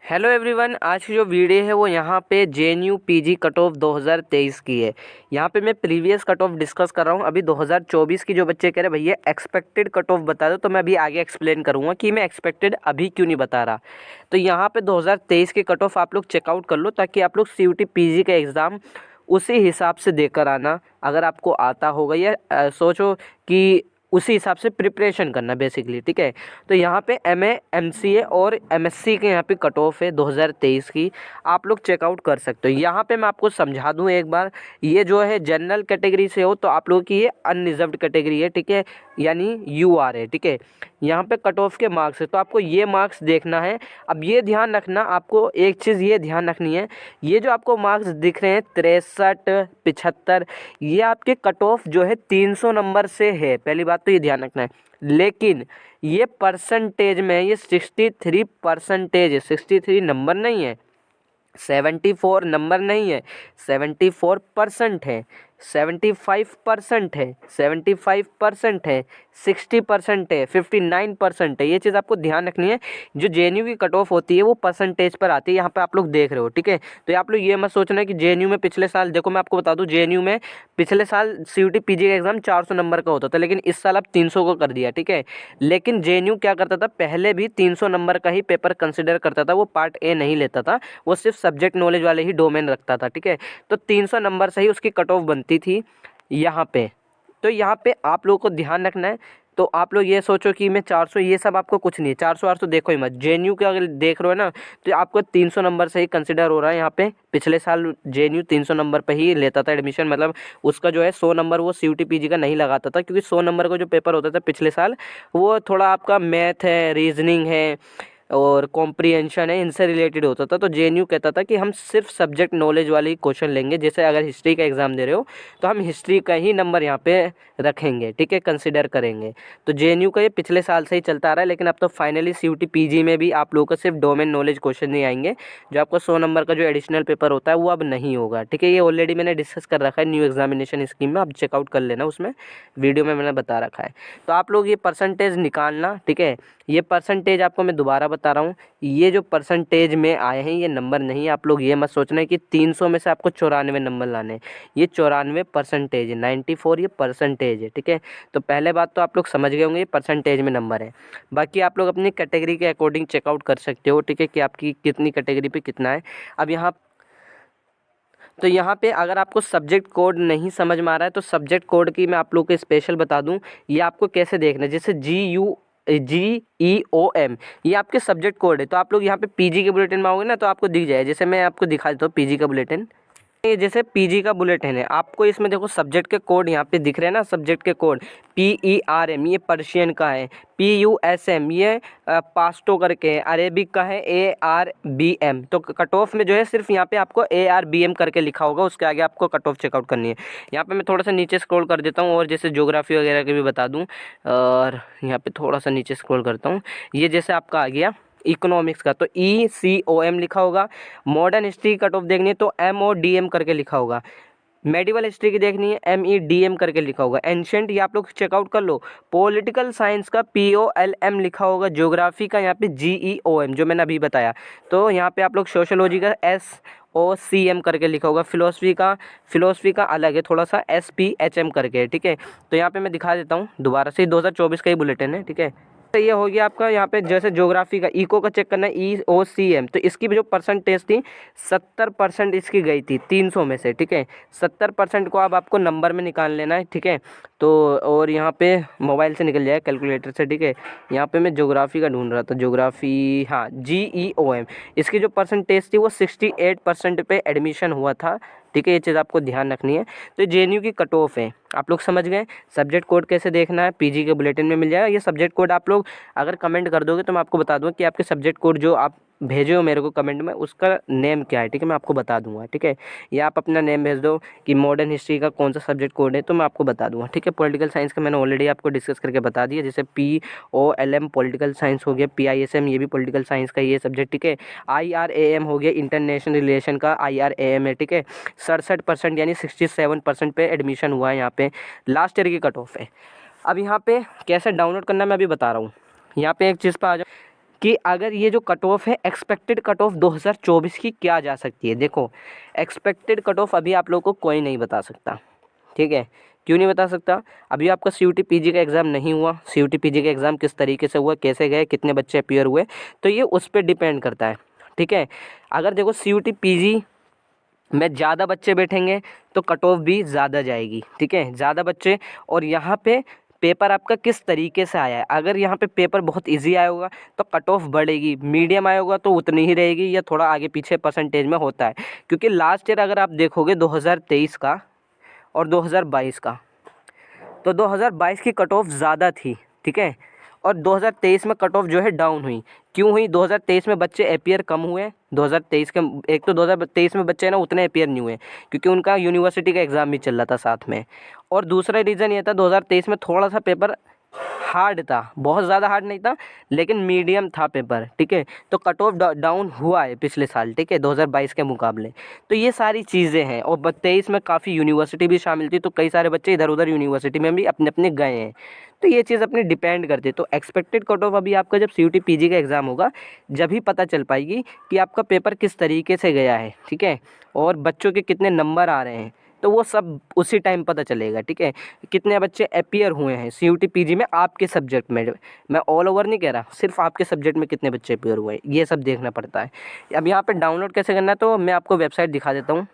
Hello everyone, आज की जो वीडियो है वो यहाँ पे जेएनयू पीजी कट ऑफ 2023 की है। यहाँ पे मैं प्रीवियस कट ऑफ डिस्कस कर रहा हूँ। अभी 2024 की जो बच्चे कह रहे भैया एक्सपेक्टेड कट ऑफ बता दो, तो मैं अभी आगे एक्सप्लेन करूँगा कि मैं एक्सपेक्टेड अभी क्यों नहीं बता रहा। तो यहाँ पे 2023 के कट ऑफ आप लोग चेकआउट कर लो, ताकि आप लोग सीयूटी पीजी का एग्ज़ाम उसी हिसाब से देकर आना। अगर आपको आता होगा या सोचो कि उसी हिसाब से प्रिपरेशन करना बेसिकली, ठीक है। तो यहाँ पे एमए, एमसीए और एमएससी के यहाँ पे कट ऑफ है 2023 की, आप लोग चेकआउट कर सकते हो। यहाँ पे मैं आपको समझा दूँ एक बार, ये जो है जनरल कैटेगरी से हो तो आप लोगों की ये अनरिजर्व्ड कैटेगरी है, ठीक है, यानी यूआर है, ठीक है। यहाँ पे कट ऑफ के मार्क्स है, तो आपको ये मार्क्स देखना है। अब ये ध्यान रखना, आपको एक चीज़ ये ध्यान रखनी है, ये जो आपको मार्क्स दिख रहे हैं 63, 75, ये आपके कट ऑफ जो है 300 नंबर से है। पहली बात तो ये ध्यान रखना है, लेकिन ये परसेंटेज में है, ये 63 परसेंटेज है, 63 नंबर नहीं है, 74 नंबर नहीं है, 74% है, 75% है, 75% है, 60% है, 59% है। ये चीज़ आपको ध्यान रखनी है। जो जेएनयू की कट ऑफ होती है वो परसेंटेज पर आती है, यहाँ पे आप लोग देख रहे हो, ठीक है। तो आप लोग ये मत सोचना कि जेएनयू में पिछले साल, देखो मैं आपको बता दूं, जेएनयू में पिछले साल सीयूटी पीजी का एग्जाम 400 नंबर का होता था, लेकिन इस साल अब 300 को कर दिया, ठीक है। लेकिन जेएनयू क्या करता था, पहले भी 300 नंबर का ही पेपर कंसिडर करता था, वो पार्ट ए नहीं लेता था, वो सिर्फ सब्जेक्ट नॉलेज वाले ही डोमेन रखता था, ठीक है। तो 300 नंबर से ही उसकी कट ऑफ बनती थी यहाँ पे। तो यहाँ पे आप लोगों को ध्यान रखना है। तो आप लोग ये सोचो कि मैं 400, ये सब आपको कुछ नहीं है, 400 800 देखो ही मत। जेएनयू का अगर देख रहे हो ना, तो आपको 300 नंबर से ही कंसिडर हो रहा है यहाँ पे। पिछले साल जेएनयू 300 नंबर पे ही लेता था एडमिशन, मतलब उसका जो है 100 नंबर वो सीयूटी पीजी का नहीं लगाता था, क्योंकि 100 नंबर का जो पेपर होता था पिछले साल, वो थोड़ा आपका मैथ है, रीजनिंग है और कॉम्प्रिहेंशन है, इनसे रिलेटेड होता था। तो जेएनयू कहता था कि हम सिर्फ सब्जेक्ट नॉलेज वाले ही क्वेश्चन लेंगे। जैसे अगर हिस्ट्री का एग्जाम दे रहे हो तो हम हिस्ट्री का ही नंबर यहाँ पे रखेंगे, ठीक है, कंसिडर करेंगे। तो जेएनयू का ये पिछले साल से ही चलता आ रहा है, लेकिन अब तो फाइनली सीयूटी पीजी में भी आप लोगों को सिर्फ डोमेन नॉलेज क्वेश्चन नहीं आएंगे। जो आपको 100 नंबर का जो एडिशनल पेपर होता है वो अब नहीं होगा, ठीक है। ये ऑलरेडी मैंने डिस्कस कर रखा है न्यू एग्जामिनेशन स्कीम में, आप चेकआउट कर लेना, उसमें वीडियो में मैंने बता रखा है। तो आप लोग ये परसेंटेज निकालना, ठीक है। ये परसेंटेज आपको मैं दोबारा बता रहा हूँ, ये जो परसेंटेज में आए हैं ये नंबर नहीं। आप लोग ये मत सोचना है कि 300 में से आपको 94 नंबर लाने हैं, ये 94 परसेंटेज है, 94 ये परसेंटेज है, ठीक है। तो पहले बात तो आप लोग समझ गए होंगे ये परसेंटेज में नंबर है। बाकी आप लोग अपनी कैटेगरी के अकॉर्डिंग चेकआउट कर सकते हो, ठीक है, कि आपकी कितनी कैटेगरी पे कितना है। अब यहाँ पे अगर आपको सब्जेक्ट कोड नहीं समझ में आ रहा है, तो सब्जेक्ट कोड की मैं आप लोग को स्पेशल बता दूं, ये आपको कैसे देखना है। जैसे GUEOM ये आपके सब्जेक्ट कोड है। तो आप लोग यहाँ पे पीजी के बुलेटिन में आओगे ना, तो आपको दिख जाए। जैसे मैं आपको दिखा देता हूँ पीजी का बुलेटिन, ये जैसे पीजी का बुलेटिन है, आपको इसमें देखो सब्जेक्ट के कोड यहाँ पे दिख रहे हैं ना, सब्जेक्ट के कोड PERM ये पर्शियन का है, PUSM ये पास्टो करके है, अरेबिक का है ARBM। तो कट ऑफ में जो है सिर्फ यहाँ पे आपको ARBM करके लिखा होगा, उसके आगे आपको कट ऑफ चेकआउट करनी है। यहाँ पे मैं थोड़ा सा नीचे स्क्रॉल कर देता हूँ, और जैसे ज्योग्राफी वगैरह के भी बता दूँ, और यहाँ पे थोड़ा सा नीचे स्क्रॉल करता हूँ। ये जैसे आपका आ गया इकोनॉमिक्स का, तो ECOM लिखा होगा। मॉडर्न हिस्ट्री कट ऑफ देखनी है तो MODM करके लिखा होगा। मेडिवल हिस्ट्री की देखनी है MEDM करके लिखा होगा। एंशंट ये आप लोग चेकआउट कर लो। पॉलिटिकल साइंस का POLM लिखा होगा। ज्योग्राफी का यहाँ पे GEOM जो मैंने अभी बताया। तो यहाँ पे आप लोग सोशोलॉजी का SOCM करके लिखा होगा। फिलोसफी का अलग है, थोड़ा सा SPHM करके, ठीक है। तो यहाँ पे मैं दिखा देता हूँ दोबारा से, 2024 का ही बुलेटिन है, ठीक है। तो ये हो गया आपका यहाँ पे। जैसे ज्योग्राफी का इको का चेक करना है, EOCM, तो इसकी भी जो परसेंटेज थी 70% इसकी गई थी 300 में से, ठीक है। 70% को अब आपको नंबर में निकाल लेना है, ठीक है। तो और यहाँ पे मोबाइल से निकल जाए कैलकुलेटर से, ठीक है। यहाँ पे मैं ज्योग्राफी का ढूंढ रहा था, ज्योग्राफी, हाँ, GEOM, इसकी जो परसेंटेज थी वो 68% पे एडमिशन हुआ था, ठीक है। ये चीज़ आपको ध्यान रखनी है। तो जेएनयू की कट ऑफ है, आप लोग समझ गए। सब्जेक्ट कोड कैसे देखना है, पीजी के बुलेटिन में मिल जाएगा। ये सब्जेक्ट कोड आप लोग अगर कमेंट कर दोगे तो मैं आपको बता दूंगा कि आपके सब्जेक्ट कोड जो आप भेजे हो मेरे को कमेंट में, उसका नेम क्या है, ठीक है, मैं आपको बता दूंगा, ठीक है। या आप अपना नेम भेज दो कि मॉडर्न हिस्ट्री का कौन सा सब्जेक्ट कोड है, तो मैं आपको बता दूंगा, ठीक है। पॉलिटिकल साइंस का मैंने ऑलरेडी आपको डिस्कस करके बता दिया। जैसे POLM पॉलिटिकल साइंस हो गया, PISM ये भी पॉलिटिकल साइंस का ये सब्जेक्ट, ठीक है। IRAM हो गया, इंटरनेशनल रिलेशन का IRAM है, ठीक है। 67% यानी 67% पे एडमिशन हुआ है यहाँ पे। लास्ट ईयर की कट ऑफ है। अब यहाँ पे कैसे डाउनलोड करना मैं अभी बता रहा हूँ। यहाँ पे एक चीज़ पर आ जाओ, कि अगर ये जो कट ऑफ है एक्सपेक्टेड कट ऑफ 2024 की क्या जा सकती है। देखो एक्सपेक्टेड कट ऑफ अभी आप लोगों को कोई नहीं बता सकता, ठीक है। क्यों नहीं बता सकता? अभी आपका CUT PG का एग्ज़ाम नहीं हुआ, CUT PG का एग्ज़ाम किस तरीके से हुआ, कैसे गए, कितने बच्चे अपीयर हुए, तो ये उस पर डिपेंड करता है, ठीक है। अगर देखो CUT PG में ज़्यादा बच्चे बैठेंगे तो कट ऑफ भी ज़्यादा जाएगी, ठीक है, ज़्यादा बच्चे। और यहाँ पे पेपर आपका किस तरीके से आया है, अगर यहाँ पे पेपर बहुत इजी आया होगा तो कट ऑफ बढ़ेगी, मीडियम आया होगा तो उतनी ही रहेगी या थोड़ा आगे पीछे परसेंटेज में होता है। क्योंकि लास्ट ईयर अगर आप देखोगे 2023 का और 2022 का, तो 2022 की कट ऑफ ज़्यादा थी, ठीक है, और 2023 में कट ऑफ जो है डाउन हुई। क्यों हुई? 2023 में बच्चे अपीयर कम हुए, 2023 के, एक तो 2023 में बच्चे ना उतने अपीयर नहीं हुए क्योंकि उनका यूनिवर्सिटी का एग्ज़ाम भी चल रहा था साथ में। और दूसरा रीज़न ये था 2023 में थोड़ा सा पेपर हार्ड था, बहुत ज़्यादा हार्ड नहीं था लेकिन मीडियम था पेपर, ठीक है। तो कट ऑफ डाउन हुआ है पिछले साल, ठीक है, 2022 के मुकाबले। तो ये सारी चीज़ें हैं। और 23 में काफ़ी यूनिवर्सिटी भी शामिल थी तो कई सारे बच्चे इधर उधर यूनिवर्सिटी में भी अपने अपने गए हैं। तो ये चीज़ अपनी डिपेंड करती है। तो एक्सपेक्टेड कट ऑफ अभी आपका जब CUT PG का एग्ज़ाम होगा जब ही पता चल पाएगी कि आपका पेपर किस तरीके से गया है, ठीक है, और बच्चों के कितने नंबर आ रहे हैं, तो वो सब उसी टाइम पता चलेगा, ठीक है। कितने बच्चे अपीयर हुए हैं CUT PG में आपके सब्जेक्ट में, मैं ऑल ओवर नहीं कह रहा, सिर्फ आपके सब्जेक्ट में कितने बच्चे अपीयर हुए हैं ये सब देखना पड़ता है। अब यहाँ पे डाउनलोड कैसे करना है तो मैं आपको वेबसाइट दिखा देता हूँ।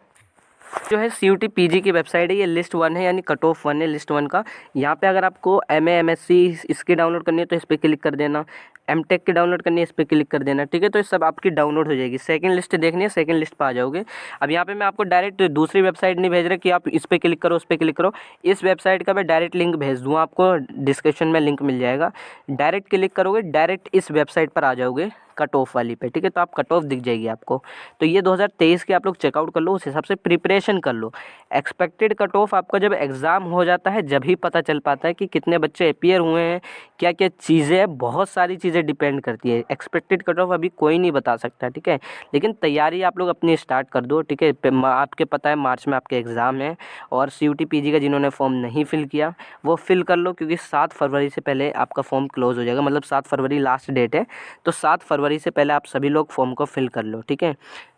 जो है CUT PG की वेबसाइट है, ये लिस्ट 1 है यानी कट ऑफ 1 है लिस्ट 1 का। यहाँ पे अगर आपको MA MSc इसकी डाउनलोड करनी है तो इस पर क्लिक कर देना, MTech की डाउनलोड करनी है इस पर क्लिक कर देना, ठीक है। तो ये सब आपकी डाउनलोड हो जाएगी। सेकंड लिस्ट देखनी है, सेकंड लिस्ट पर आ जाओगे। अब यहाँ पे मैं आपको डायरेक्ट दूसरी वेबसाइट नहीं भेज रहा कि आप इस पर क्लिक करो उस पर क्लिक करो, इस वेबसाइट का मैं डायरेक्ट लिंक भेज दूँ आपको, डिस्क्रिप्शन में लिंक मिल जाएगा। डायरेक्ट क्लिक करोगे डायरेक्ट इस वेबसाइट पर आ जाओगे कट ऑफ वाली पे, ठीक है। तो आप कट ऑफ दिख जाएगी आपको। तो ये 2023 के आप लोग चेकआउट कर लो, उस हिसाब से प्रिपरेशन कर लो। एक्सपेक्टेड कट ऑफ आपका जब एग्ज़ाम हो जाता है जब ही पता चल पाता है कि कितने बच्चे अपीयर हुए हैं, क्या क्या चीज़ें हैं, बहुत सारी चीज़ें डिपेंड करती है। एक्सपेक्टेड कट ऑफ अभी कोई नहीं बता सकता, ठीक है। लेकिन तैयारी आप लोग अपनी स्टार्ट कर दो, ठीक है। आपके पता है मार्च में आपके एग्ज़ाम है। और CUT PG का जिन्होंने फॉर्म नहीं फिल किया वो फिल कर लो क्योंकि 7 फरवरी से पहले आपका फॉर्म क्लोज़ हो जाएगा, मतलब 7 फरवरी लास्ट डेट है। तो 7 फरवरी से पहले आप सभी लोग फॉर्म को फिल कर लो, ठीक है।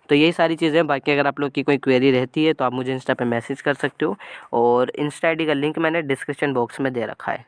तो यही सारी चीज़ें हैं। बाकी अगर आप लोग की कोई क्वेरी रहती है तो आप मुझे इंस्टा पे मैसेज कर सकते हो और इंस्टा ID का लिंक मैंने डिस्क्रिप्शन बॉक्स में दे रखा है।